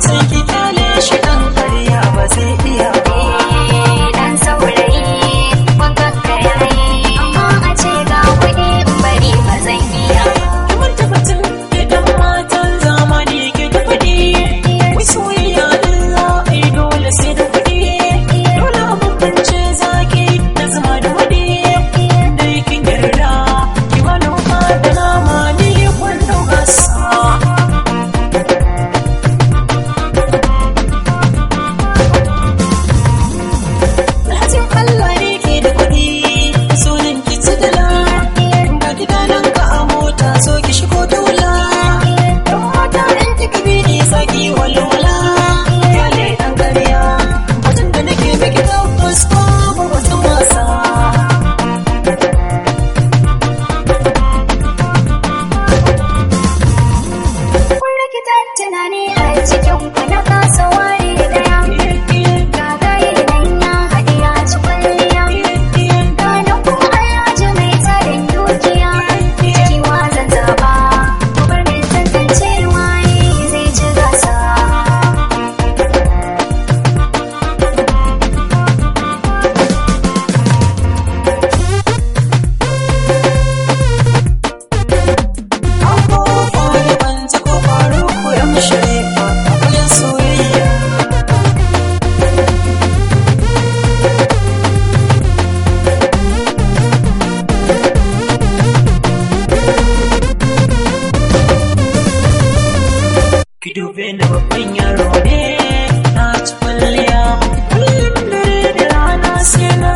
sai ki kyale shi dan ƙarya ba zai iya ba. Dan saurayi wankan ka yayi, amma a ce ga kuɗi in bari ba zan iya ba. Mun tabbatar idan matan zamani ke da kuɗi, wai soyayya Allah ai dole sai da kuɗi. Dole a bambance zaki da zama da kuɗi. Da kin yarda ki manoma da nama ni kwallo gasa. Alhajin Allah ne ke da kuɗi, sunan ki ci dala. Ga gida nan ka a mota so ki shigo dola. Yan mata in kika bi ni saki walwala. Yale ɗan ƙarya, wajen da nake miki tabbas babu wata wasa. Kun rikita tunani a cikin ku na kasa ware daya. Gagaye nan ya haɗe ya ci kwalliya. Ganin kuma alhaji mai tsarin dukiya. Ciki wazan zaba, kubar mai tantance waye zai ci gasa. Abubuwa da ban taɓa faru ko ‘yan sharifa a wajen soyayya. Ki dube ni babban yaro ne, na ci kwalliya. Kullum dare da rana sai na